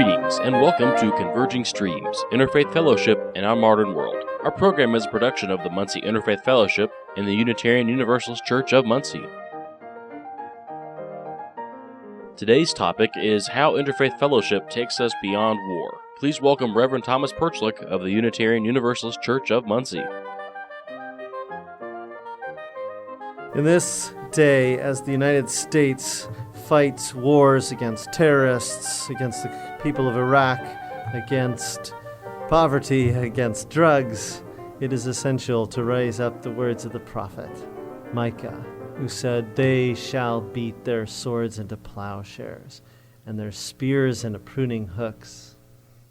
Greetings and welcome to Converging Streams, Interfaith Fellowship in Our Modern World. Our program is a production of the Muncie Interfaith Fellowship in the Unitarian Universalist Church of Muncie. Today's topic is how Interfaith Fellowship takes us beyond war. Please welcome Reverend Thomas Perchlik of the Unitarian Universalist Church of Muncie. In this day, as the United States fights wars against terrorists, against the people of Iraq, against poverty, against drugs, it is essential to raise up the words of the prophet Micah, who said, "They shall beat their swords into plowshares, and their spears into pruning hooks.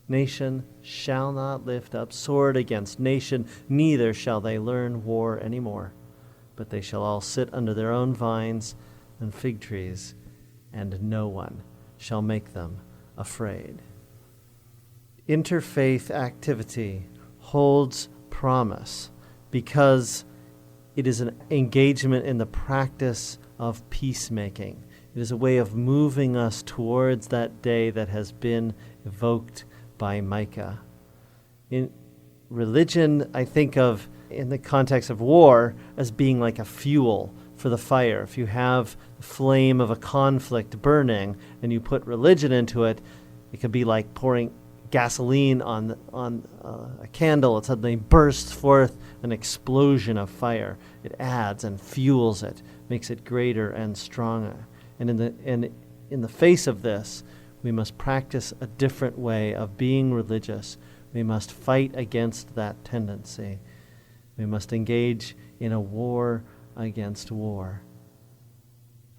Nation shall not lift up sword against nation, neither shall they learn war anymore. But they shall all sit under their own vines and fig trees, and no one shall make them afraid." Interfaith activity holds promise because it is an engagement in the practice of peacemaking. It is a way of moving us towards that day that has been evoked by Micah. In religion, I think of, in the context of war, as being like a fuel for the fire. If you have the flame of a conflict burning and you put religion into it, it could be like pouring gasoline on a candle. It suddenly bursts forth an explosion of fire. It adds and fuels it, makes it greater and stronger. And in the face of this, we must practice a different way of being religious. We must fight against that tendency. We must engage in a war against war.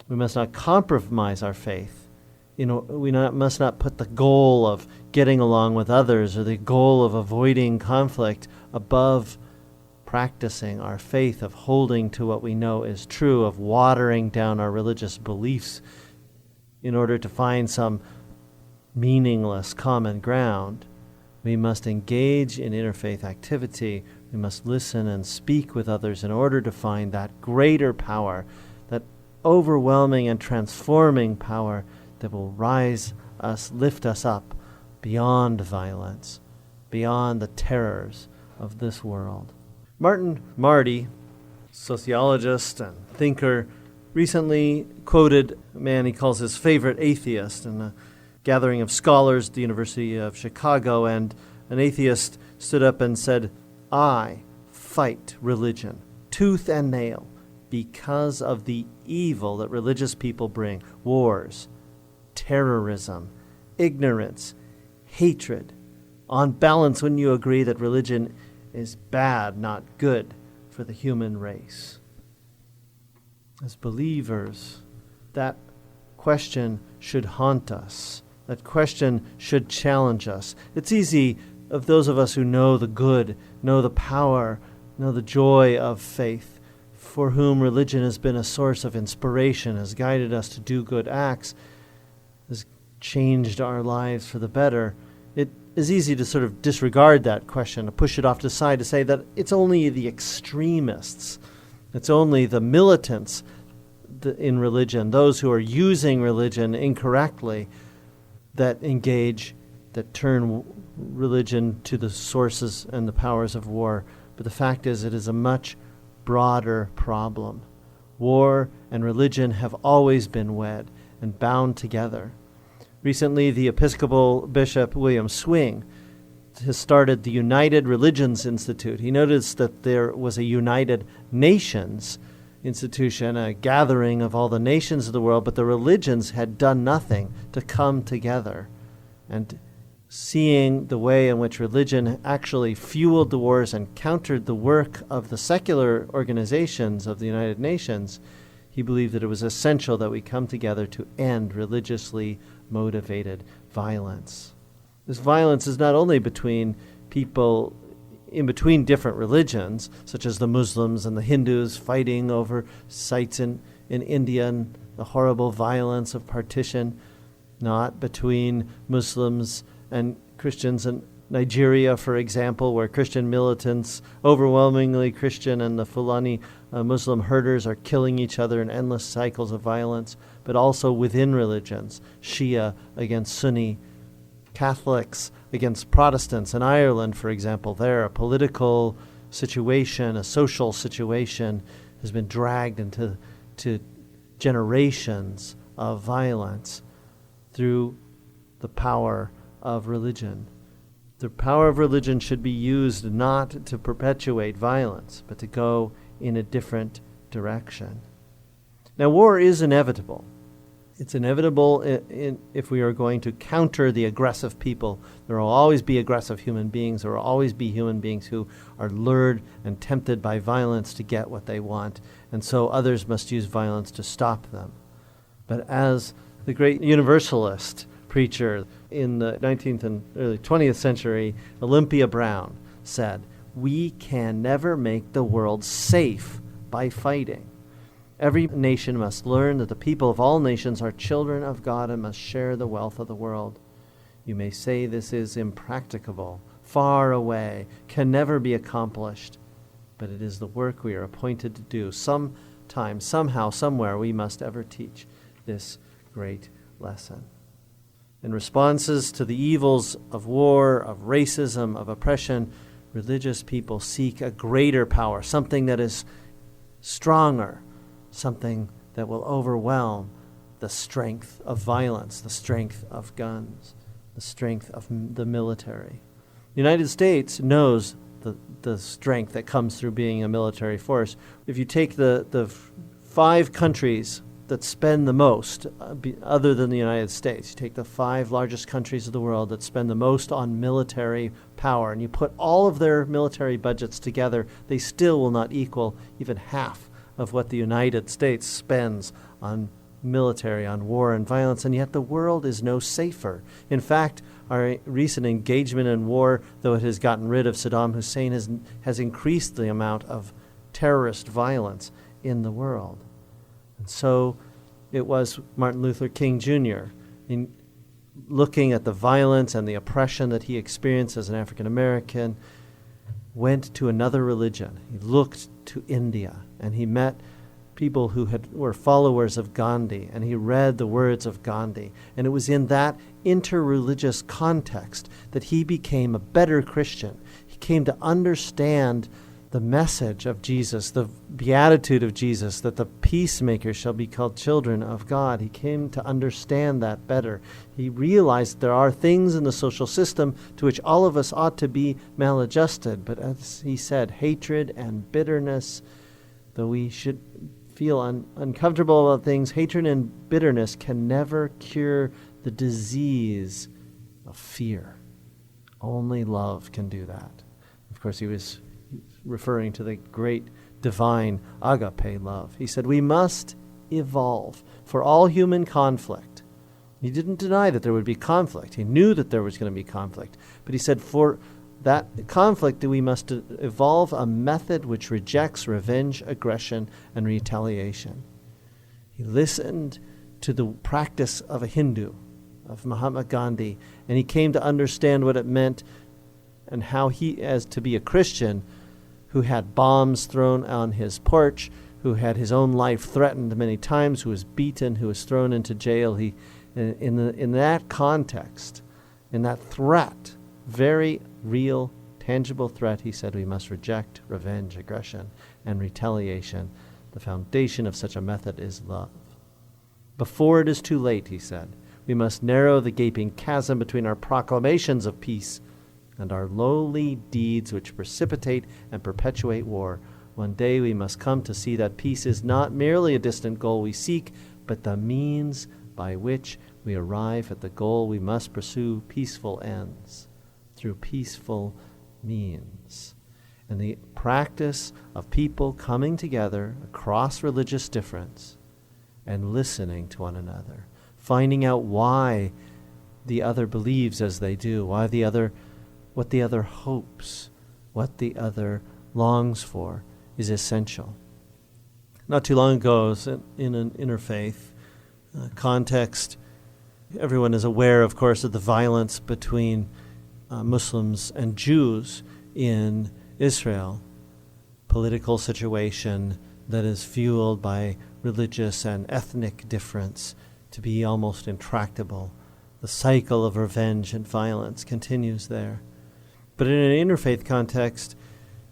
We must not compromise our faith. Must not put the goal of getting along with others or the goal of avoiding conflict above practicing our faith, of holding to what we know is true, of watering down our religious beliefs in order to find some meaningless common ground. We must engage in interfaith activity. We must listen and speak with others in order to find that greater power, that overwhelming and transforming power that will lift us up beyond violence, beyond the terrors of this world. Martin Marty, sociologist and thinker, recently quoted a man he calls his favorite atheist in a gathering of scholars at the University of Chicago, and an atheist stood up and said, "I fight religion, tooth and nail, because of the evil that religious people bring: wars, terrorism, ignorance, hatred. On balance, wouldn't you agree that religion is bad, not good, for the human race?" As believers, that question should haunt us. That question should challenge us. It's easy, of those of us who know the good, know the power, know the joy of faith, for whom religion has been a source of inspiration, has guided us to do good acts, has changed our lives for the better. It is easy to sort of disregard that question, to push it off to the side, to say that it's only the extremists, it's only the militants in religion, those who are using religion incorrectly, that engage, that turn religion to the sources and the powers of war. But the fact is, it is a much broader problem. War and religion have always been wed and bound together. Recently, the Episcopal Bishop William Swing has started the United Religions Institute. He noticed that there was a United Nations institution, a gathering of all the nations of the world, but the religions had done nothing to come together. And seeing the way in which religion actually fueled the wars and countered the work of the secular organizations of the United Nations, he believed that it was essential that we come together to end religiously motivated violence. This violence is not only between people in between different religions, such as the Muslims and the Hindus fighting over sites in India and the horrible violence of partition, not between Muslims and Christians in Nigeria, for example, where Christian militants, overwhelmingly Christian, and the Fulani Muslim herders are killing each other in endless cycles of violence, but also within religions, Shia against Sunni, Catholics against Protestants in Ireland, for example. There, a political situation, a social situation has been dragged into generations of violence through the power of religion. The power of religion should be used not to perpetuate violence, but to go in a different direction. Now, war is inevitable. It's inevitable if we are going to counter the aggressive people. There will always be aggressive human beings. There will always be human beings who are lured and tempted by violence to get what they want. And so others must use violence to stop them. But as the great universalist preacher in the 19th and early 20th century, Olympia Brown, said, "We can never make the world safe by fighting. Every nation must learn that the people of all nations are children of God and must share the wealth of the world. You may say this is impracticable, far away, can never be accomplished, but it is the work we are appointed to do. Sometime, somehow, somewhere, we must ever teach this great lesson." In responses to the evils of war, of racism, of oppression, religious people seek a greater power, something that is stronger, something that will overwhelm the strength of violence, the strength of guns, the strength of the military. The United States knows the strength that comes through being a military force. If you take the 5 countries that spend the most, other than the United States, you take the 5 largest countries of the world that spend the most on military power, and you put all of their military budgets together, they still will not equal even half of what the United States spends on military, on war and violence, and yet the world is no safer. In fact, our recent engagement in war, though it has gotten rid of Saddam Hussein, has increased the amount of terrorist violence in the world. And so it was Martin Luther King Jr., in looking at the violence and the oppression that he experienced as an African American, went to another religion. He looked to India, and he met people who were followers of Gandhi, and he read the words of Gandhi. And it was in that interreligious context that he became a better Christian. He came to understand the message of Jesus, the beatitude of Jesus, that the peacemakers shall be called children of God. He came to understand that better. He realized there are things in the social system to which all of us ought to be maladjusted. But as he said, hatred and bitterness, though we should feel uncomfortable about things, hatred and bitterness can never cure the disease of fear. Only love can do that. Of course, he was referring to the great divine agape love. He said, we must evolve for all human conflict. He didn't deny that there would be conflict. He knew that there was going to be conflict. But he said, for that conflict, we must evolve a method which rejects revenge, aggression, and retaliation. He listened to the practice of a Hindu, of Mahatma Gandhi, and he came to understand what it meant and how he, as to be a Christian, who had bombs thrown on his porch, who had his own life threatened many times, who was beaten, who was thrown into jail. He, in that context, in that threat, very real, tangible threat, he said we must reject revenge, aggression, and retaliation. The foundation of such a method is love. Before it is too late, he said, we must narrow the gaping chasm between our proclamations of peace and our lowly deeds which precipitate and perpetuate war. One day we must come to see that peace is not merely a distant goal we seek, but the means by which we arrive at the goal. We must pursue peaceful ends through peaceful means. And the practice of people coming together across religious difference and listening to one another, finding out why the other believes as they do, what the other hopes, what the other longs for, is essential. Not too long ago, in an interfaith context, everyone is aware, of course, of the violence between Muslims and Jews in Israel, political situation that is fueled by religious and ethnic difference to be almost intractable. The cycle of revenge and violence continues there. But in an interfaith context,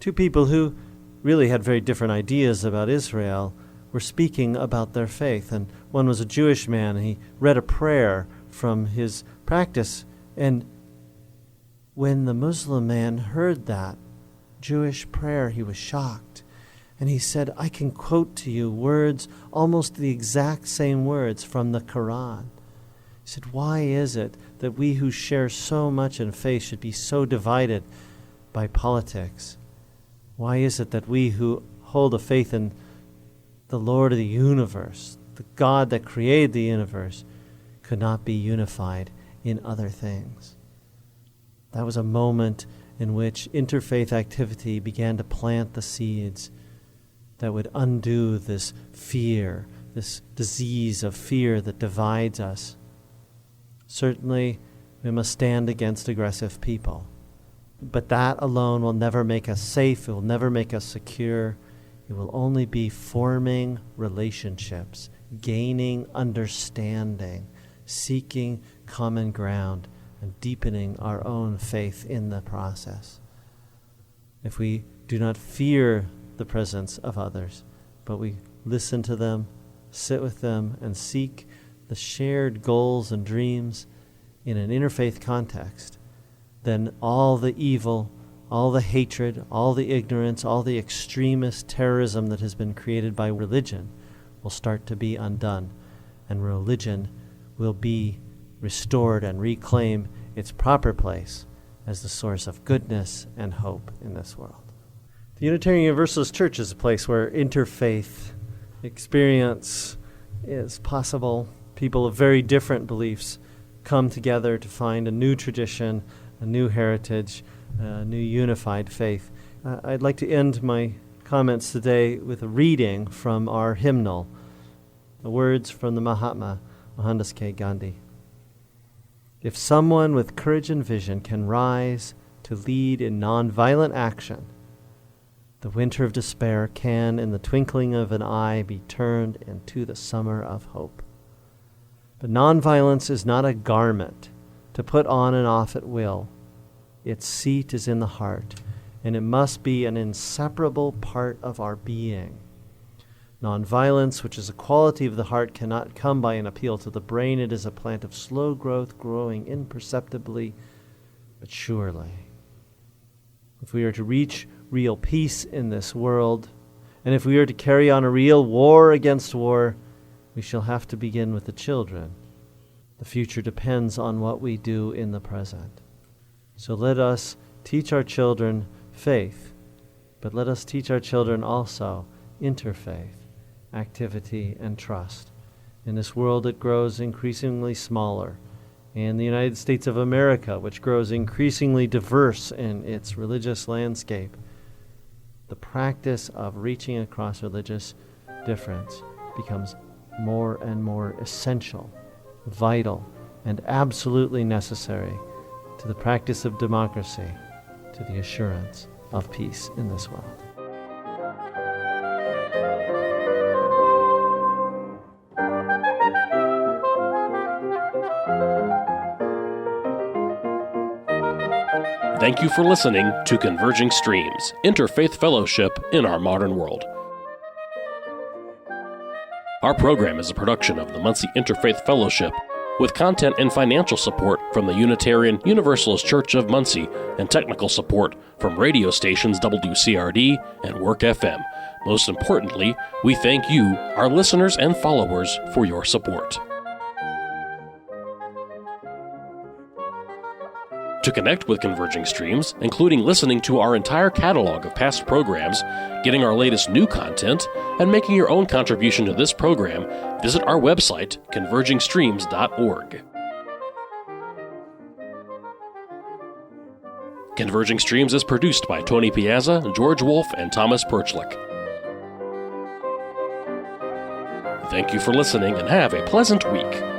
two people who really had very different ideas about Israel were speaking about their faith. And one was a Jewish man, and he read a prayer from his practice. And when the Muslim man heard that Jewish prayer, he was shocked. And he said, I can quote to you words, almost the exact same words from the Quran. He said, why is it that we who share so much in faith should be so divided by politics? Why is it that we who hold a faith in the Lord of the universe, the God that created the universe, could not be unified in other things? That was a moment in which interfaith activity began to plant the seeds that would undo this fear, this disease of fear that divides us. Certainly, we must stand against aggressive people. But that alone will never make us safe. It will never make us secure. It will only be forming relationships, gaining understanding, seeking common ground, and deepening our own faith in the process. If we do not fear the presence of others, but we listen to them, sit with them, and seek the shared goals and dreams in an interfaith context, then all the evil, all the hatred, all the ignorance, all the extremist terrorism that has been created by religion will start to be undone, and religion will be restored and reclaim its proper place as the source of goodness and hope in this world. The Unitarian Universalist Church is a place where interfaith experience is possible. People of very different beliefs come together to find a new tradition, a new heritage, a new unified faith. I'd like to end my comments today with a reading from our hymnal, the words from the Mahatma, Mohandas K. Gandhi. If someone with courage and vision can rise to lead in nonviolent action, the winter of despair can, in the twinkling of an eye, be turned into the summer of hope. But nonviolence is not a garment to put on and off at will. Its seat is in the heart, and it must be an inseparable part of our being. Nonviolence, which is a quality of the heart, cannot come by an appeal to the brain. It is a plant of slow growth, growing imperceptibly but surely. If we are to reach real peace in this world, and if we are to carry on a real war against war, we shall have to begin with the children. The future depends on what we do in the present. So let us teach our children faith, but let us teach our children also interfaith, activity, and trust. In this world that grows increasingly smaller, and the United States of America, which grows increasingly diverse in its religious landscape, the practice of reaching across religious difference becomes more and more essential, vital, and absolutely necessary to the practice of democracy, to the assurance of peace in this world. Thank you for listening to Converging Streams, Interfaith Fellowship in Our Modern World. Our program is a production of the Muncie Interfaith Fellowship, with content and financial support from the Unitarian Universalist Church of Muncie and technical support from radio stations WCRD and Work FM. Most importantly, we thank you, our listeners and followers, for your support. To connect with Converging Streams, including listening to our entire catalog of past programs, getting our latest new content, and making your own contribution to this program, visit our website, convergingstreams.org. Converging Streams is produced by Tony Piazza, George Wolf, and Thomas Perchlik. Thank you for listening and have a pleasant week.